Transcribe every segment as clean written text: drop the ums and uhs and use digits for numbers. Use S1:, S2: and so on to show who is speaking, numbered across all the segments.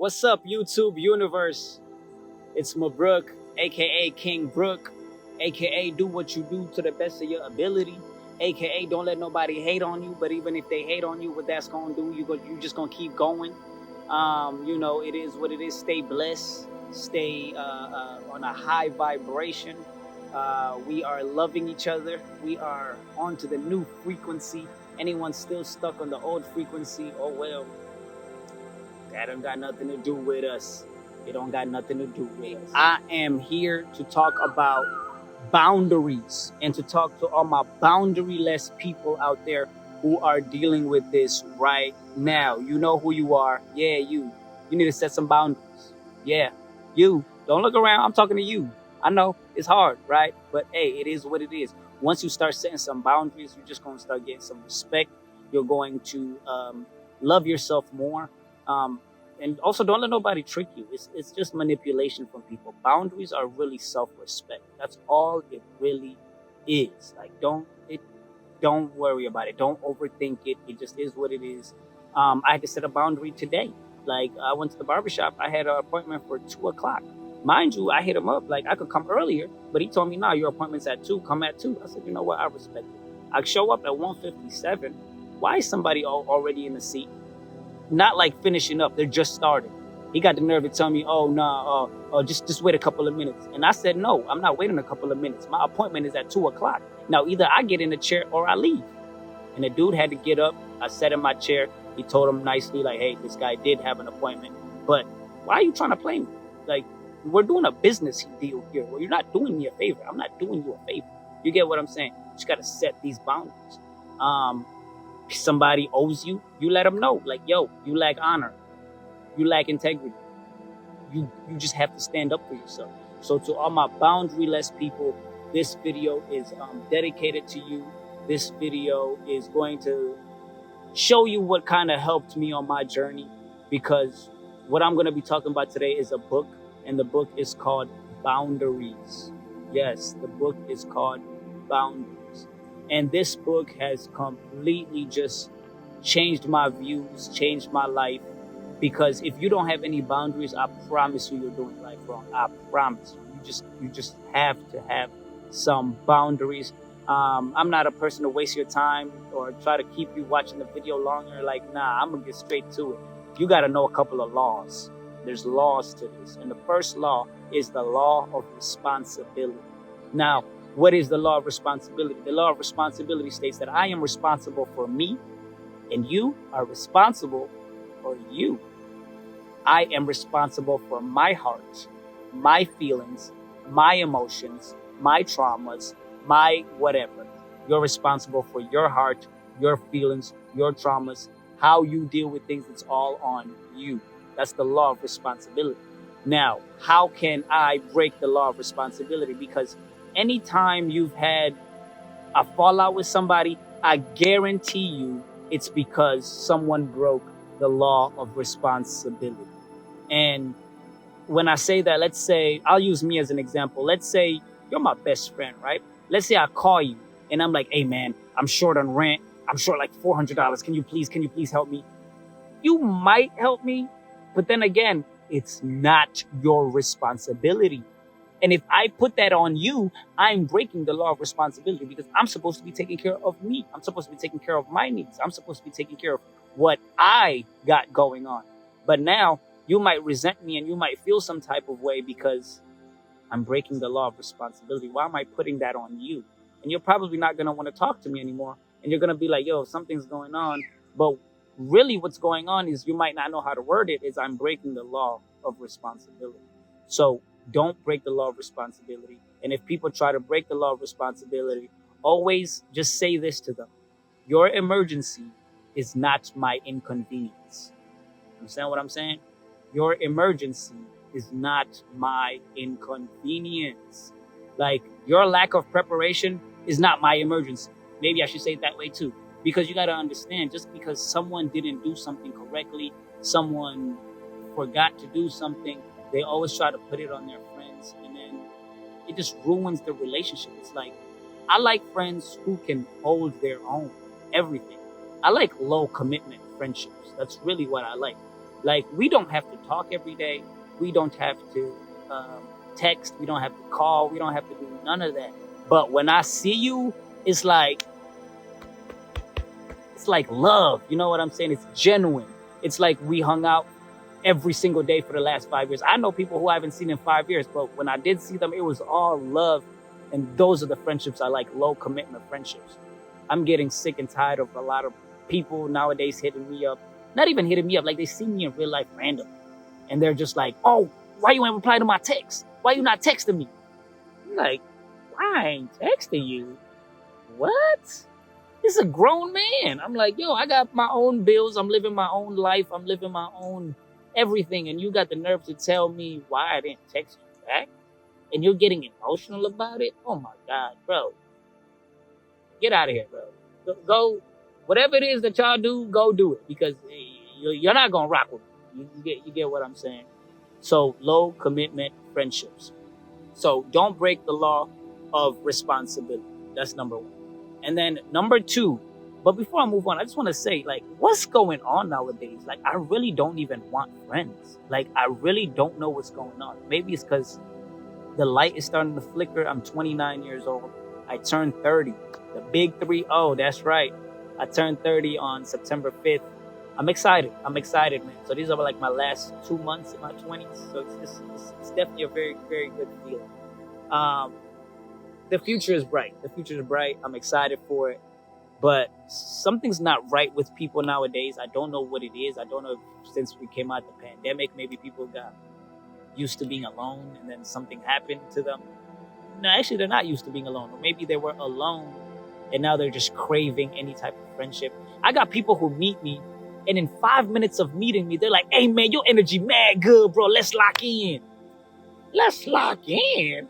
S1: What's up, YouTube universe? It's Mabrook, aka King Brook, aka do what you do to the best of your ability, aka don't let nobody hate on you. But even if they hate on you, what that's gonna do, you just gonna keep going. It is what it is. Stay blessed. Stay on a high vibration. We are loving each other. We are on to the new frequency. Anyone still stuck on the old frequency, oh well, that don't got nothing to do with us. It don't got nothing to do with us. I am here to talk about boundaries and to talk to all my boundaryless people out there who are dealing with this right now. You know who you are. Yeah, you. You need to set some boundaries. Yeah, you. Don't look around. I'm talking to you. I know it's hard, right? But hey, it is what it is. Once you start setting some boundaries, you're just going to start getting some respect. You're going to love yourself more. And also, don't let nobody trick you. It's just manipulation from people. Boundaries are really self-respect. That's all it really is. Like, don't worry about it. Don't overthink it. It just is what it is. I had to set a boundary today. Like, I went to the barbershop. I had an appointment for 2:00. Mind you, I hit him up. Like, I could come earlier, but he told me, "Nah, your appointment's at 2. Come at 2." I said, "You know what? I respect it." I show up at 1:57. Why is somebody already in the seat? Not like finishing up, they're just starting. He got the nerve to tell me, "Oh, nah, just wait a couple of minutes." And I said, "No, I'm not waiting a couple of minutes. My appointment is at 2:00. Now, either I get in the chair or I leave." And the dude had to get up. I sat in my chair. He told him nicely, like, "Hey, this guy did have an appointment, but why are you trying to play me? Like, we're doing a business deal here. Well, you're not doing me a favor. I'm not doing you a favor." You get what I'm saying? You just got to set these boundaries. Somebody owes you, you let them know, like, yo, you lack honor, you lack integrity, you just have to stand up for yourself. So to all my boundaryless people, this video is dedicated to you. This video is going to show you what kind of helped me on my journey, because what I'm going to be talking about today is a book, and the book is called Boundaries. Yes, the book is called Boundaries. And this book has completely just changed my views, changed my life. Because if you don't have any boundaries, I promise you, you're doing life wrong. I promise you. You just have to have some boundaries. I'm not a person to waste your time or try to keep you watching the video longer. Like, nah, I'm gonna get straight to it. You got to know a couple of laws. There's laws to this, and the first law is the law of responsibility. Now, what is the law of responsibility? The law of responsibility states that I am responsible for me, and you are responsible for you. I am responsible for my heart, my feelings, my emotions, my traumas, my whatever. You're responsible for your heart, your feelings, your traumas, how you deal with things. It's all on you. That's the law of responsibility. Now, how can I break the law of responsibility? Because anytime you've had a fallout with somebody, I guarantee you it's because someone broke the law of responsibility. And when I say that, let's say, I'll use me as an example. Let's say you're my best friend, right? Let's say I call you and I'm like, "Hey man, I'm short on rent. I'm short like $400. Can you please help me?" You might help me, but then again, it's not your responsibility. And if I put that on you, I'm breaking the law of responsibility, because I'm supposed to be taking care of me. I'm supposed to be taking care of my needs. I'm supposed to be taking care of what I got going on. But now you might resent me and you might feel some type of way because I'm breaking the law of responsibility. Why am I putting that on you? And you're probably not going to want to talk to me anymore. And you're going to be like, "Yo, something's going on." But really what's going on is, you might not know how to word it, is I'm breaking the law of responsibility. So don't break the law of responsibility. And if people try to break the law of responsibility, always just say this to them: your emergency is not my inconvenience. Understand what I'm saying? Your emergency is not my inconvenience. Like, your lack of preparation is not my emergency. Maybe I should say it that way too. Because you got to understand, just because someone didn't do something correctly, someone forgot to do something, they always try to put it on their friends, and then it just ruins the relationship. It's like, I like friends who can hold their own, everything. I like low commitment friendships. That's really what I like. Like, we don't have to talk every day. We don't have to text. We don't have to call. We don't have to do none of that. But when I see you, it's like it's like love. You know what I'm saying? It's genuine. It's like we hung out every single day for the last 5 years. I know people who I haven't seen in 5 years, but when I did see them, it was all love. And those are the friendships I like, low commitment friendships. I'm getting sick and tired of a lot of people nowadays hitting me up. Not even hitting me up, like they see me in real life random. And they're just like, oh, why you ain't reply to my text? Why you not texting me? I'm like, why I ain't texting you? What? This is a grown man. I'm like, yo, I got my own bills. I'm living my own life. I'm living my own everything. And you got the nerve to tell me why I didn't text you back? And you're getting emotional about it? Oh my God, bro. Get out of here, bro. Go, whatever it is that y'all do, go do it. Because you're not going to rock with me. You get what I'm saying? So, low commitment friendships. So, don't break the law of responsibility. That's number one. And then number two, but before I move on, I just want to say, like, what's going on nowadays? Like, I really don't even want friends. Like, I really don't know what's going on. Maybe it's because the light is starting to flicker. I'm 29 years old. I turned 30. The big 30. That's right. I turned 30 on September 5th. I'm excited. Man. So these are like my last 2 months in my 20s. So it's definitely a very, very good feeling. The future is bright. I'm excited for it. But something's not right with people nowadays. I don't know what it is. I don't know if since we came out the pandemic, maybe people got used to being alone and then something happened to them. No, actually, they're not used to being alone. Or maybe they were alone and now they're just craving any type of friendship. I got people who meet me and in 5 minutes of meeting me, they're like, hey man, your energy mad good, bro. Let's lock in. Let's lock in?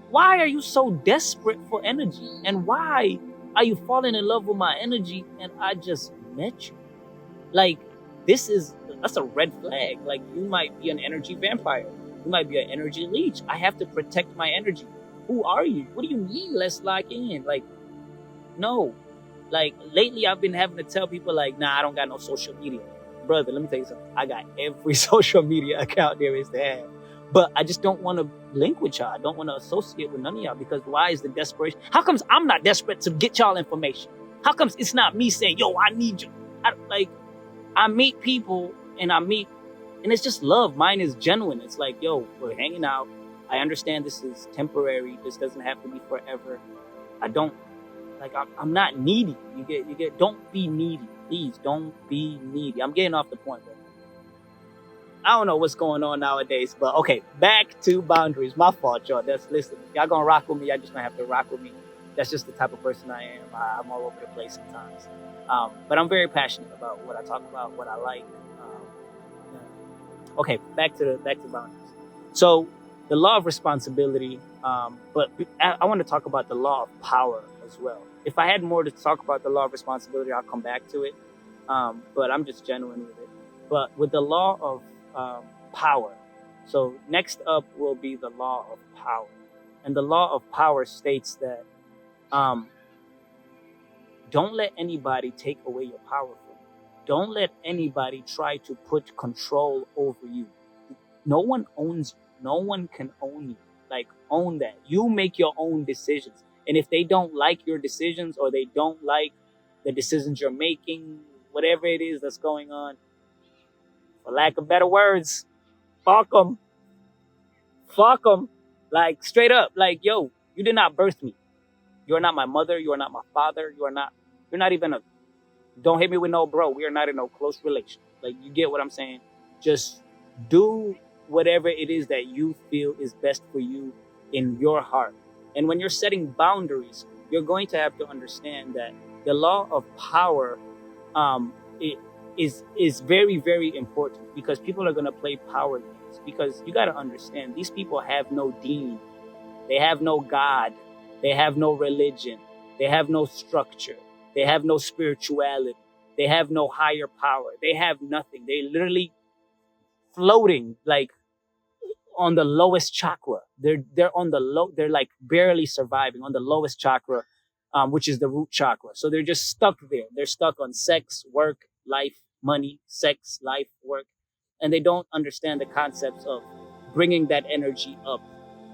S1: Why are you so desperate for energy? And why are you falling in love with my energy and I just met you? Like, that's a red flag. Like, you might be an energy vampire. You might be an energy leech. I have to protect my energy. Who are you? What do you mean, let's lock in? Like, no. Like, lately I've been having to tell people, like, nah, I don't got no social media. Brother, let me tell you something. I got every social media account there is to have. But I just don't want to link with y'all. I don't want to associate with none of y'all because why is the desperation? How comes I'm not desperate to get y'all information? How comes it's not me saying, yo, I need you? I meet people and it's just love. Mine is genuine. It's like, yo, we're hanging out. I understand this is temporary. This doesn't have to be forever. I'm not needy. You get, don't be needy. Please don't be needy. I'm getting off the point, bro. I don't know what's going on nowadays, but okay, back to boundaries. My fault, y'all. Listen, y'all gonna rock with me. Y'all just gonna have to rock with me. That's just the type of person I am. I'm all over the place sometimes. But I'm very passionate about what I talk about, what I like. Okay, back to boundaries. So the law of responsibility, but I want to talk about the law of power as well. If I had more to talk about the law of responsibility, I'll come back to it. But I'm just genuine with it. But with the law of power, so next up will be the law of power. And the law of power states that don't let anybody take away your power from you. Don't let anybody try to put control over you. No one owns you. No one can own you. Like, own that. You make your own decisions. And if they don't like your decisions or they don't like the decisions you're making, whatever it is that's going on, for lack of better words, fuck them. Fuck them. Like, straight up. Like, yo, you did not birth me. You are not my mother. You are not my father. You're not even don't hit me with no bro. We are not in no close relation. Like, you get what I'm saying? Just do whatever it is that you feel is best for you in your heart. And when you're setting boundaries, you're going to have to understand that the law of power it is very, very important because people are going to play power games. Because you got to understand, these people have no dean. They have no God. They have no religion. They have no structure. They have no spirituality. They have no higher power. They have nothing. They literally floating like on the lowest chakra. They're on the low. They're like barely surviving on the lowest chakra, which is the root chakra. So they're just stuck there. They're stuck on sex, work, life, money, sex, life, work, and they don't understand the concepts of bringing that energy up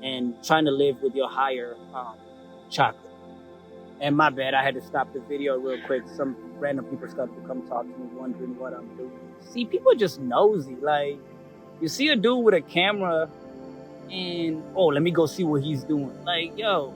S1: and trying to live with your higher chakra. And my bad, I had to stop the video real quick. Some random people started to come talk to me, wondering what I'm doing. See, people are just nosy. Like, you see a dude with a camera, and oh, let me go see what he's doing. Like, yo,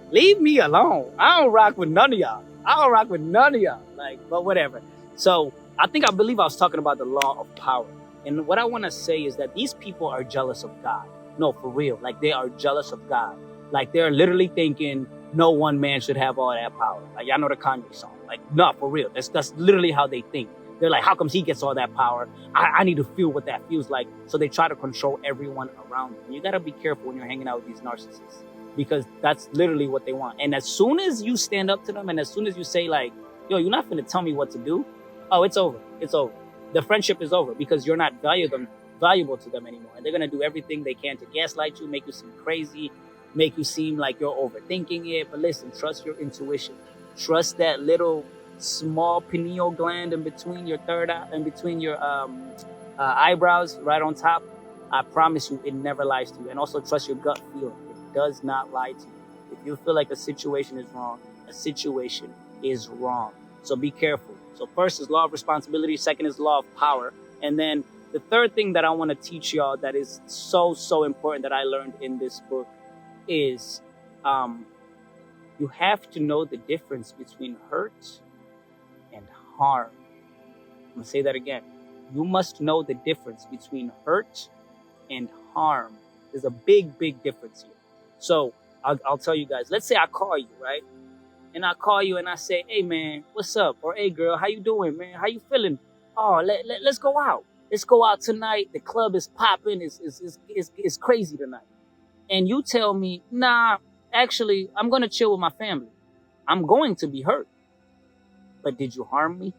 S1: leave me alone. I don't rock with none of y'all. I don't rock with none of y'all. Like, but whatever. So I believe I was talking about the law of power. And what I want to say is that these people are jealous of God. No, for real. Like, they are jealous of God. Like, they're literally thinking no one man should have all that power. Like, y'all know the Kanye song. Like, no, for real. That's literally how they think. They're like, how comes he gets all that power? I need to feel what that feels like. So they try to control everyone around them. You got to be careful when you're hanging out with these narcissists, because that's literally what they want. And as soon as you stand up to them, and as soon as you say like, yo, you're not going to tell me what to do. Oh, it's over. It's over. The friendship is over, because you're not valuable to them anymore. And they're going to do everything they can to gaslight you, make you seem crazy, make you seem like you're overthinking it. But listen, trust your intuition. Trust that little small pineal gland in between your third eye, in between your eyebrows, right on top. I promise you, it never lies to you. And also trust your gut feeling. It does not lie to you. If you feel like a situation is wrong, a situation is wrong. So be careful. So first is law of responsibility. Second is law of power. And then the third thing that I want to teach y'all that is so important that I learned in this book is you have to know the difference between hurt and harm. I'm going to say that again. You must know the difference between hurt and harm. There's a big difference here. So I'll tell you guys. Let's say I call you, right? And I call you and I say, hey, man, what's up? Or, hey, girl, how you doing, man? How you feeling? Oh, let's go out. Let's go out tonight. The club is popping. It's crazy tonight. And you tell me, nah, actually, I'm going to chill with my family. I'm going to be hurt. But did you harm me?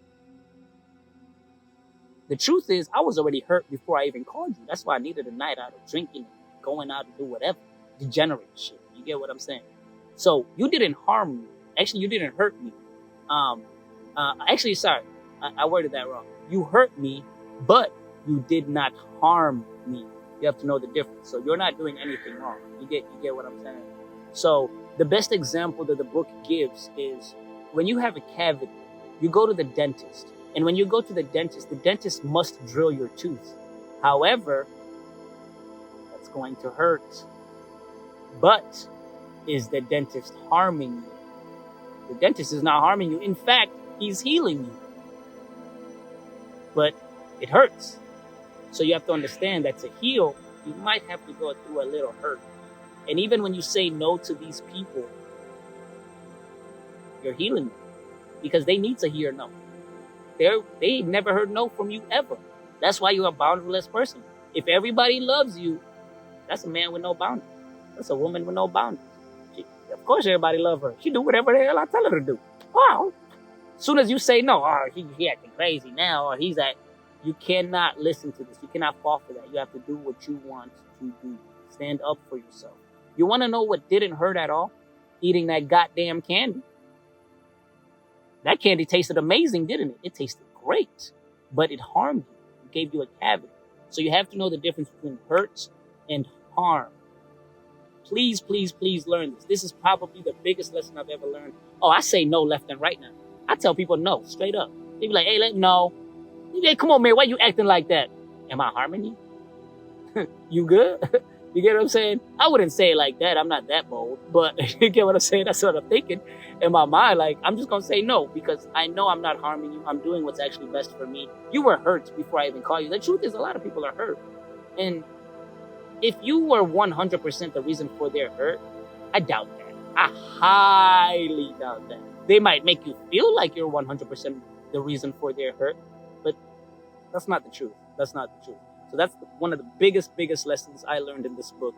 S1: The truth is, I was already hurt before I even called you. That's why I needed a night out of drinking, going out and do whatever. Degenerate shit. You get what I'm saying? So you didn't harm me. Actually, you didn't hurt me. Actually, sorry. I worded that wrong. You hurt me, but you did not harm me. You have to know the difference. So you're not doing anything wrong. You get what I'm saying? So the best example that the book gives is when you have a cavity, you go to the dentist. And when you go to the dentist must drill your tooth. However, that's going to hurt. But is the dentist harming you? The dentist is not harming you. In fact, he's healing you. But it hurts. So you have to understand that to heal, you might have to go through a little hurt. And even when you say no to these people, you're healing them. Because they need to hear no. They never heard no from you ever. That's why you're a boundaryless person. If everybody loves you, that's a man with no boundaries. That's a woman with no boundaries. Of course everybody loves her. She do whatever the hell I tell her to do. Wow. As soon as you say no, oh, he acting crazy now, or he's that, you cannot listen to this. You cannot fall for that. You have to do what you want to do. Stand up for yourself. You want to know what didn't hurt at all? Eating that goddamn candy. That candy tasted amazing, didn't it? It tasted great, but it harmed you. It gave you a cavity. So you have to know the difference between hurt and harm. Please, please, please learn this. This is probably the biggest lesson I've ever learned. Oh, I say no left and right now. I tell people no, straight up. They be like, hey, no. Hey, come on, man, why you acting like that? Am I harming you? You good? You get what I'm saying? I wouldn't say it like that. I'm not that bold. But you get what I'm saying? That's what I'm thinking in my mind. Like, I'm just going to say no because I know I'm not harming you. I'm doing what's actually best for me. You were hurt before I even called you. The truth is a lot of people are hurt. And if you were 100% the reason for their hurt, I doubt that. I highly doubt that. They might make you feel like you're 100% the reason for their hurt, but that's not the truth. That's not the truth. So that's one of the biggest lessons I learned in this book.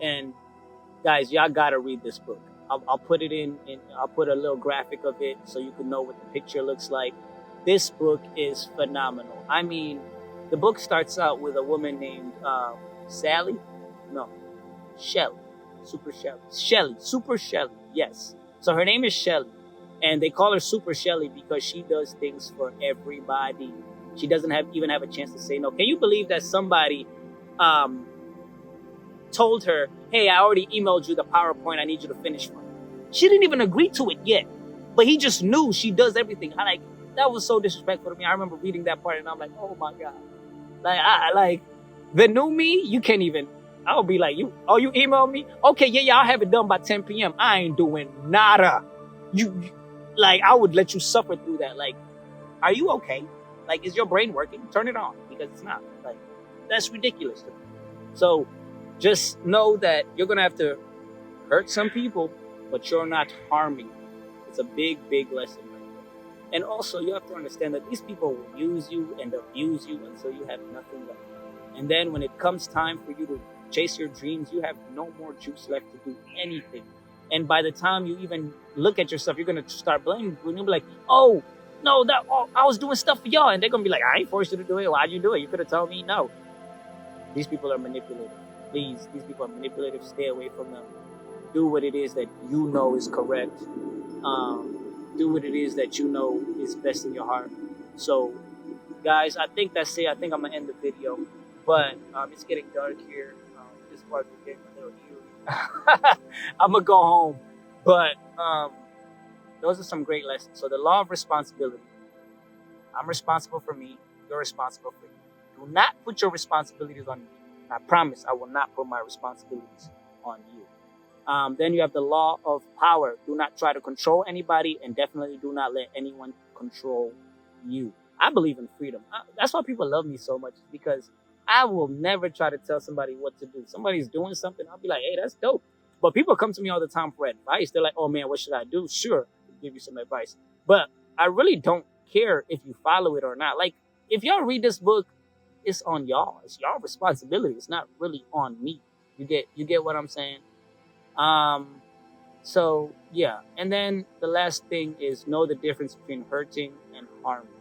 S1: And guys, y'all gotta read this book. I'll put it in I'll put a little graphic of it so you can know what the picture looks like. This book is phenomenal. I mean, the book starts out with a woman named Shelly. Super Shelly. Yes. So her name is Shelly. And they call her Super Shelly because she does things for everybody. She doesn't even have a chance to say no. Can you believe that somebody um, told her, hey, I already emailed you the PowerPoint I need you to finish for me. She didn't even agree to it yet, but he just knew she does everything. That was so disrespectful to me. I remember reading that part and I'm like, oh my God. Like the new me, you can't even, I'll be like, you emailed me? Okay, yeah, I'll have it done by 10 p.m. I ain't doing nada. Like, I would let you suffer through that. Like, are you okay? Like, is your brain working? Turn it on, because it's not. Like, that's ridiculous to me. So just know that you're going to have to hurt some people, but you're not harming them. It's a big, big lesson right there. And also, you have to understand that these people will use you and abuse you until you have nothing left. And then when it comes time for you to chase your dreams, you have no more juice left to do anything. And by the time you even look at yourself, you're going to start blaming people. And you'll be like, oh, no, I was doing stuff for y'all. And they're going to be like, I ain't forced you to do it. Why'd you do it? You could have told me no. These people are manipulative. Please, these people are manipulative. Stay away from them. Do what it is that you know is correct. Do what it is that you know is best in your heart. So, guys, I think that's it. I think I'm going to end the video. But it's getting dark here. This part is getting a little eerie. I'm going to go home. But those are some great lessons. So the law of responsibility. I'm responsible for me. You're responsible for you. Do not put your responsibilities on me. I promise I will not put my responsibilities on you. Then you have the law of power. Do not try to control anybody, and definitely do not let anyone control you. I believe in freedom. That's why people love me so much, because I will never try to tell somebody what to do. Somebody's doing something, I'll be like, hey, that's dope. But people come to me all the time for advice. They're like, oh man, what should I do? Sure, I'll give you some advice. But I really don't care if you follow it or not. Like, if y'all read this book, it's on y'all. It's y'all responsibility. It's not really on me. You get what I'm saying? So yeah. And then the last thing is, know the difference between hurting and harming.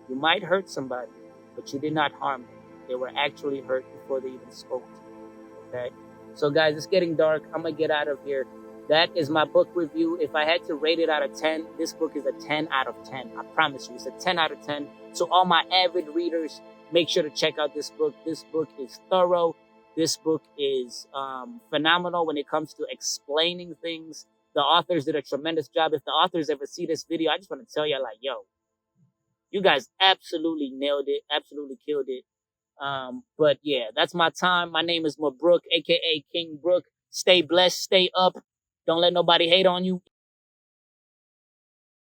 S1: You might hurt somebody, but you did not harm them. They were actually hurt before they even spoke to you. Okay? So guys, it's getting dark. I'm gonna get out of here. That is my book review. If I had to rate it out of 10, this book is a 10 out of 10. I promise you, it's a 10 out of 10. So all my avid readers, make sure to check out this book. This book is thorough. This book is phenomenal when it comes to explaining things. The authors did a tremendous job. If the authors ever see this video, I just want to tell you, like, yo, you guys absolutely nailed it, absolutely killed it. But yeah, that's my time. My name is Mabruk, aka King Brook. Stay blessed, stay up. Don't let nobody hate on you.